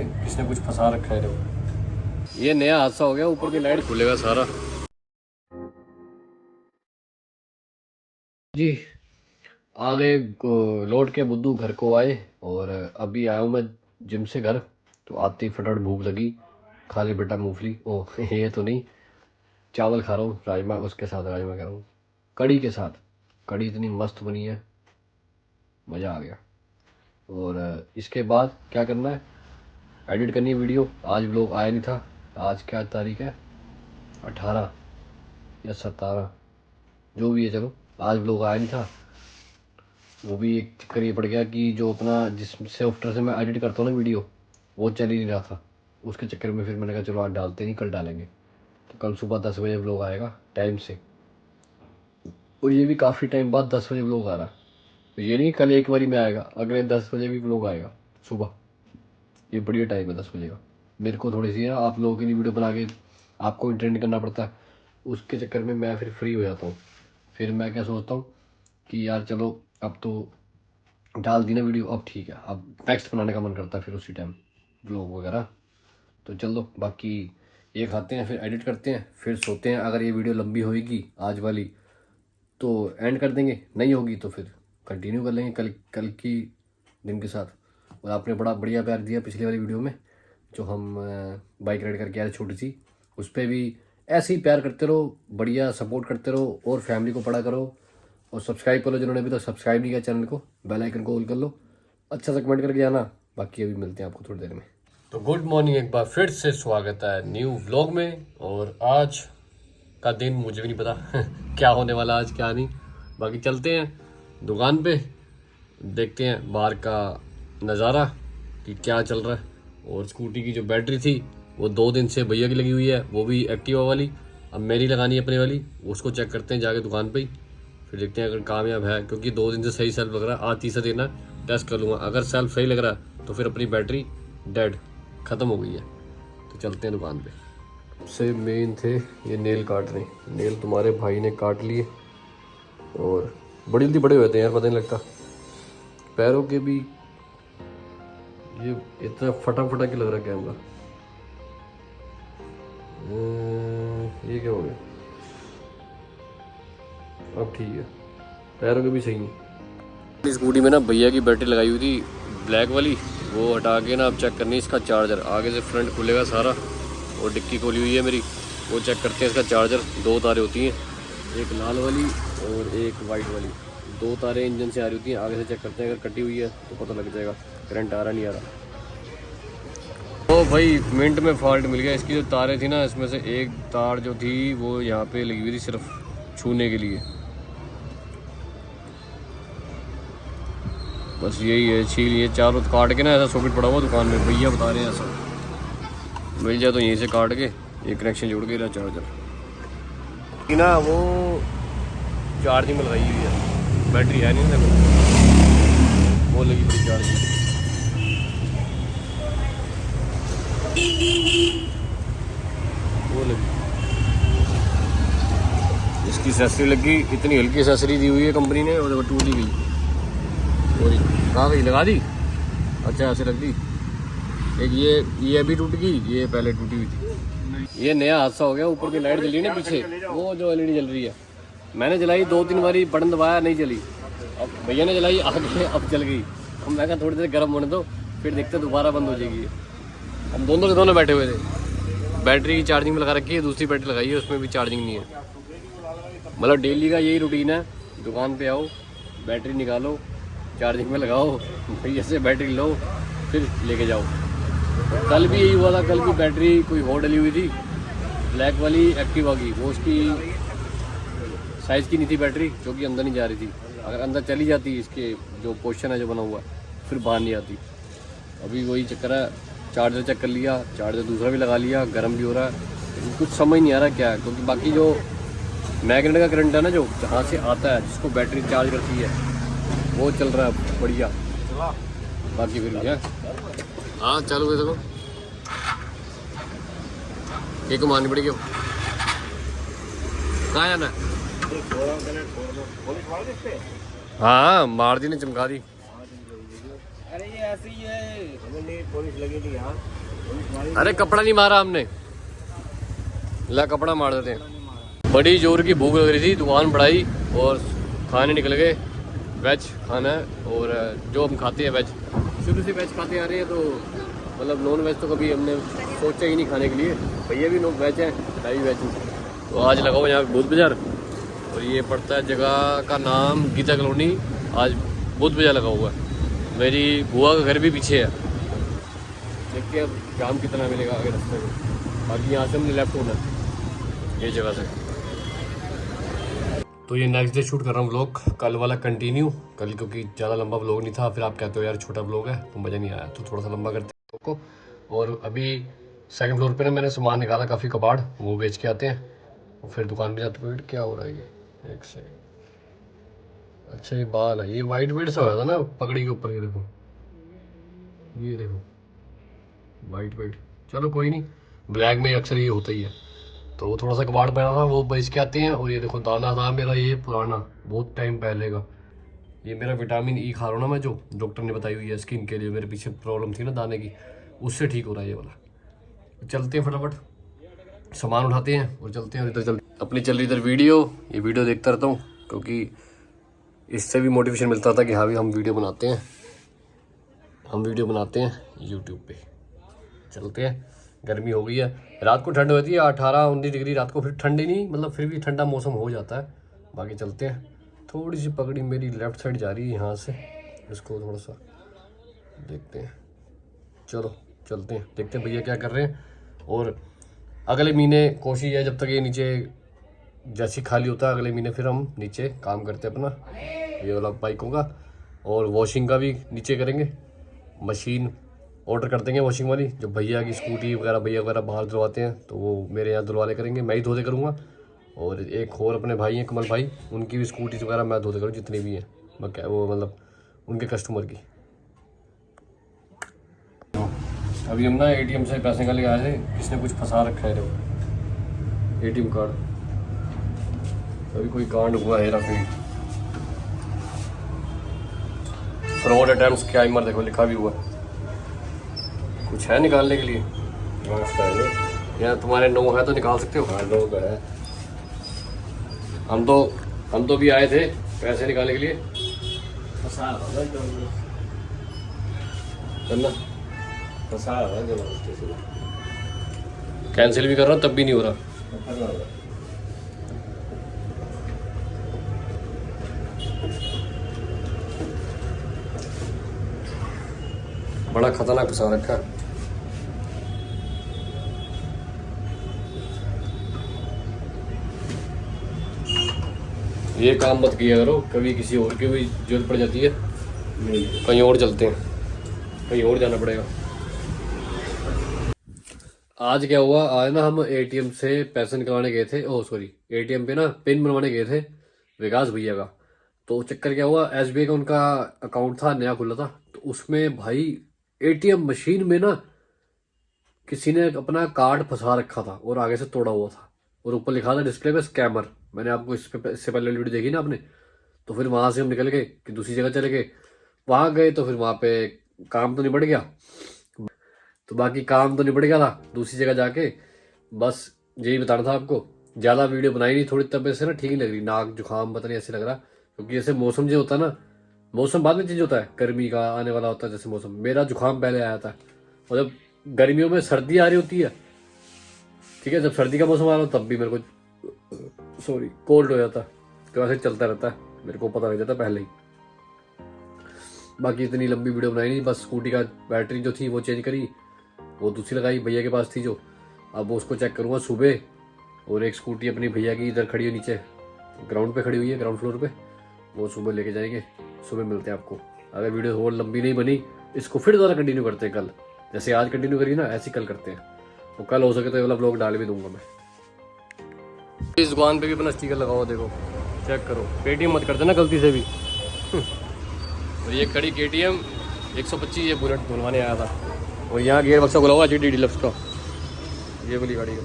किसने कुछ फंसा रखा है। देखो ये नया हादसा हो गया, ऊपर की लाइट खुलेगा सारा जी। आगे लौट के बुद्धू घर को आए और अभी आया हूँ मैं जिम से घर। तो आते ही फटाफट भूख लगी, खा ली बेटा मूंगफली। ओह ये तो नहीं, चावल खा रहा हूँ, राजमा उसके साथ, राजमा खा रहा हूँ कड़ी के साथ। कड़ी इतनी मस्त बनी है, मज़ा आ गया। और इसके बाद क्या करना है, एडिट करनी है वीडियो। आज व्लॉग आया नहीं था। आज क्या तारीख है, 18 या 17, जो भी है, चलो आज व्लॉग आया नहीं था। वो भी एक चक्कर ये पड़ गया कि जो अपना जिस सॉफ्टवेयर से मैं एडिट करता हूँ ना वीडियो, वो चल ही नहीं रहा था। उसके चक्कर में फिर मैंने कहा चलो आज डालते नहीं, कल डालेंगे। तो कल सुबह 10 बजे व्लॉग आएगा टाइम से। और ये भी काफ़ी टाइम बाद 10 बजे व्लॉग आ रहा। तो ये नहीं कल एक बारी में आएगा, अगले 10 बजे भी व्लॉग आएगा सुबह। ये बढ़िया टाइम है 10 बजे का। मेरे को थोड़ी सी आप लोगों के लिए वीडियो बना के आपको इंटरटेन करना पड़ता है, उसके चक्कर में मैं फिर फ्री हो जाता हूँ। फिर मैं क्या सोचता हूँ कि यार चलो अब तो डाल दी ना वीडियो, अब ठीक है, अब नेक्स्ट बनाने का मन करता है फिर उसी टाइम व्लॉग वगैरह। तो चलो बाकी ये खाते हैं, फिर एडिट करते हैं, फिर सोते हैं। अगर ये वीडियो लंबी होएगी आज वाली तो एंड कर देंगे, नहीं होगी तो फिर कंटिन्यू कर लेंगे कल की दिन के साथ। और आपने बड़ा बढ़िया प्यार दिया पिछली वाली वीडियो में, जो हम बाइक राइड करके आए छोटी सी, उस पर भी ऐसे ही प्यार करते रहो, बढ़िया सपोर्ट करते रहो और फैमिली को पढ़ा करो। और सब्सक्राइब करो जिन्होंने अभी तक सब्सक्राइब नहीं किया चैनल को, बेल आइकन को ऑल कर लो, अच्छा सा कमेंट करके जाना। बाकी अभी मिलते हैं आपको थोड़ी देर में। तो गुड मॉर्निंग, एक बार फिर से स्वागत है न्यू व्लॉग में। और आज का दिन मुझे भी नहीं पता क्या होने वाला आज क्या नहीं। बाकी चलते हैं दुकान पे, देखते हैं बाहर का नज़ारा कि क्या चल रहा है। और स्कूटी की जो बैटरी थी वो 2 दिन से भैया की लगी हुई है, वो भी एक्टिवा वाली। अब मेरी लगानी है अपने वाली, उसको चेक करते हैं जाके दुकान पे ही, फिर देखते हैं अगर कामयाब है। क्योंकि 2 दिन से सही सेल्फ लग रहा है, आज तीसरा दिन है, टेस्ट कर लूँगा। अगर सेल्फ सही लग रहा है तो फिर अपनी बैटरी डेड ख़त्म हो गई है। तो चलते हैं दुकान पे। सबसे मेन थे ये नेल काटने। नेल तुम्हारे भाई ने काट लिए और बड़ी जल्दी बड़े होते हैं यार, पता नहीं लगता। पैरों के भी ये इतना फटा फटा के लग रहा है कैमरा। ये क्या हो गया, अब ठीक है, पैरों के भी सही है। स्कूटी में ना भैया की बैटरी लगाई हुई थी ब्लैक वाली, वो हटा के ना अब चेक करनी इसका चार्जर। आगे से फ्रंट खुलेगा सारा और डिक्की खोली हुई है मेरी, वो चेक करते हैं इसका चार्जर। 2 तारें होती हैं, एक लाल वाली और एक वाइट वाली। 2 तारें इंजन से आ रही होती हैं, आगे से चेक करते हैं, अगर कटी हुई है तो पता लग जाएगा करंट आ रहा नहीं आ रहा। तो भाई मिनट में फॉल्ट मिल गया। इसकी जो तारें थी ना, इसमें से एक तार जो थी वो यहाँ पे लगी हुई थी सिर्फ छूने के लिए, बस यही है, छील ये चारों काट के ना ऐसा सॉकेट पड़ा हुआ दुकान में, भैया बता रहे हैं ऐसा मिल जाए तो यहीं से काट के ये कनेक्शन जोड़ के रहा चार्जर ना, वो चार्जिंग में लगाई हुई है, बैटरी है नहीं ना, वो लगी पूरी चार्जिंग। वो लगी, इसकी एसेसरी लगी, इतनी हल्की एसेसरी दी हुई है कंपनी ने, और टूट ही गई। और कहाँ गई, लगा दी, अच्छा ऐसे रख दी। एक ये अभी टूट गई, ये पहले टूटी हुई थी। ये नया हादसा हो गया, ऊपर की लाइट जली ना पीछे, वो जो एलईडी जल रही है, मैंने जलाई 2-3 बारी, बटन दबाया नहीं जली। अब भैया ने जलाई आगे, अब चल गई। अब मैं कहा थोड़ी देर गर्म होने दो, फिर देखते दोबारा बंद हो जाएगी। हम दोनों के दोनों बैठे हुए थे, बैटरी की चार्जिंग में लगा रखी है, दूसरी बैटरी लगाई है, उसमें भी चार्जिंग नहीं है। मतलब डेली का यही रूटीन है, दुकान पे आओ, बैटरी निकालो, चार्जिंग में लगाओ, भैया से बैटरी लो, फिर लेके जाओ। कल भी यही हुआ था, कल की बैटरी कोई और डली हुई थी ब्लैक वाली एक्टिवा की, वो उसकी साइज़ की नहीं थी बैटरी, जो कि अंदर नहीं जा रही थी। अगर अंदर चली जाती, इसके जो पोर्शन है जो बना हुआ, फिर बाहर नहीं आती। अभी वही चक्कर है, चार्जर चेक कर लिया, चार्जर दूसरा भी लगा लिया, गर्म भी हो रहा है, कुछ समझ नहीं आ रहा क्या है। क्योंकि बाकी जो मैग्नेट का करंट है ना, जो जहाँ से आता है, जिसको बैटरी चार्ज करती है, वो चल रहा है बढ़िया। बाकी फिर क्या, हाँ चालू है, देखो एक मारनी पड़ेगी। कहाँ जाना है, हाँ मार दी ने, चमका दी। अरे ये ऐसे ही है, पुलिस लगी थी यहाँ, पुलिस मारी। अरे कपड़ा नहीं मारा हमने, ला कपड़ा मार देते हैं। बड़ी जोर की भूख लग रही थी, दुकान बढ़ाई और खाने निकल गए। वेज खाना है और जो हम खाते हैं वेज, शुरू से वेज खाते आ रहे हैं, तो मतलब नॉन वेज तो कभी हमने सोचा ही नहीं खाने के लिए। भैया भी नॉन वेज हैं, मैं भी वेज हूँ। तो आज लगा हुआ यहाँ बुद्ध बाज़ार, और ये पड़ता है जगह का नाम गीता कॉलोनी। आज बुद्ध बाज़ार लगा हुआ है, मेरी बुआ का घर भी पीछे है। देखते हैं अब जाम कितना मिलेगा आगे रास्ते में। बाकी यहाँ से हमने लेफ्ट होना है ये जगह से। तो ये नेक्स्ट डे शूट कर रहा हूँ व्लॉग, कल वाला कंटिन्यू। कल क्योंकि ज़्यादा लंबा व्लॉग नहीं था, फिर आप कहते हो यार छोटा व्लॉग है तो मज़ा नहीं आया, तो थोड़ा सा लंबा करते हैं को। और अभी सेकंड फ्लोर पे ना मैंने सामान निकाला, काफ़ी कबाड़, वो बेच के आते हैं और फिर दुकान पे जाते। वेट क्या हो रहा है ये, एक सेकंड। अच्छा ये बाल है, ये वाइट वेट सा हो था ना पगड़ी के ऊपर, ये देखो, ये देखो वाइट वेट। चलो कोई नहीं, ब्लैक में अक्सर ये होता ही है। तो वो थोड़ा सा कबाड़ पहना था, वो बेच के आते हैं। और ये देखो दाना था मेरा, ये पुराना बहुत टाइम पहले का, ये मेरा विटामिन ई खा रहा हूँ ना मैं, जो डॉक्टर ने बताई हुई है स्किन के लिए, मेरे पीछे प्रॉब्लम थी ना दाने की, उससे ठीक हो रहा है ये वाला। चलते हैं फटाफट, सामान उठाते हैं और चलते हैं। इधर अपनी चल रही इधर वीडियो, ये वीडियो देखता रहता हूँ क्योंकि इससे भी मोटिवेशन मिलता था कि हाँ भी हम वीडियो बनाते हैं, हम वीडियो बनाते हैं यूट्यूब पे। चलते हैं, गर्मी हो गई है, रात को ठंड होती है 18-19 डिग्री रात को, फिर ठंडी नहीं, मतलब फिर भी ठंडा मौसम हो जाता है। बाकी चलते हैं। थोड़ी सी पगड़ी मेरी लेफ़्ट साइड जा रही है यहाँ से, इसको थोड़ा सा देखते हैं। चलो चलते हैं, देखते हैं भैया क्या कर रहे हैं। और अगले महीने कोशिश है, जब तक ये नीचे जैसे खाली होता है, अगले महीने फिर हम नीचे काम करते हैं अपना ये वाला बाइकों का, और वॉशिंग का भी नीचे करेंगे। मशीन ऑर्डर कर देंगे वॉशिंग वाली, जो भैया की स्कूटी वगैरह भैया वगैरह बाहर धुलवाते हैं तो वो मेरे यहाँ धुलवाले करेंगे, मैं ही धोते करूँगा। और एक और अपने भाई हैं कमल भाई, उनकी भी स्कूटी वगैरह मैं धोते करूँ, जितनी भी हैं वो मतलब उनके कस्टमर की। अभी हम ना ATM से पैसे निकाल के आए थे, किसने कुछ फंसा रखा है ATM कार्ड, अभी कोई कांड हुआ है फिर फ्रॉड अटेम्प्ट स्कैमर, देखो लिखा भी हुआ, कुछ है निकालने के लिए? यार तुम्हारे 9 है तो निकाल सकते हो। हाँ 9 का है। हम तो भी आए थे पैसे निकालने के लिए। चलना कैंसिल भी कर रहा हूँ तब भी नहीं हो रहा। बड़ा खतरनाक फंसा रखा है। ये काम मत किया करो, कभी किसी और की भी जरूरत पड़ जाती है। कहीं और चलते हैं, कहीं और जाना पड़ेगा। आज क्या हुआ, आज ना हम ATM से पैसे निकलवाने गए थे, ATM पे ना पिन बनवाने गए थे विकास भैया का। तो चक्कर क्या हुआ, SBI का उनका अकाउंट था, नया खुला था, तो उसमें भाई ATM मशीन में ना किसी ने अपना कार्ड फंसा रखा था और आगे से तोड़ा हुआ था, और ऊपर लिखा था डिस्प्ले पे स्कैमर। मैंने आपको इससे पहले वीडियो देखी ना आपने। तो फिर वहां से हम निकल गए कि दूसरी जगह चले गए, वहां गए तो फिर वहां पे काम तो निबट गया, तो बाकी काम तो निबट गया था दूसरी जगह जाके। बस यही बताना था आपको, ज्यादा वीडियो बनाई नहीं, थोड़ी तबीयत से ना ठीक नहीं लग रही, नाक जुकाम पता नहीं ऐसे लग रहा, क्योंकि जैसे मौसम जो होता है ना, मौसम बाद में चेंज होता है, गर्मी का आने वाला होता है जैसे मौसम, मेरा जुकाम पहले आया था। और जब गर्मियों में सर्दी आ रही होती है, ठीक है, जब सर्दी का मौसम आ रहा हो तब भी मेरे को कोल्ड हो जाता, तो ऐसे चलता रहता है, मेरे को पता लग जाता पहले ही। बाकी इतनी लंबी वीडियो बनाई नहीं, बस स्कूटी का बैटरी जो थी वो चेंज करी, वो दूसरी लगाई भैया के पास थी जो, अब वो उसको चेक करूँगा सुबह। और एक स्कूटी अपनी भैया की इधर खड़ी है नीचे ग्राउंड पे खड़ी हुई है, ग्राउंड फ्लोर पे, वो सुबह लेके जाएंगे। सुबह मिलते हैं आपको। अगर वीडियो और लंबी नहीं बनी, इसको फिर दोबारा कंटिन्यू करते हैं कल, जैसे आज कंटिन्यू करी ना ऐसे कल करते हैं। तो कल हो सके तो ये वाला ब्लॉग डाल भी दूंगा मैं। इस दुकान पे भी अपना स्टिकर लगा हुआ, देखो चेक करो, पेटीएम मत कर देना गलती से भी। और ये खड़ी KTM 125, ये बुलेट धुलवाने आया था। और यहाँ गियर बक्सा खुला हुआ GT डीलक्स का, ये वाली गाड़ी का।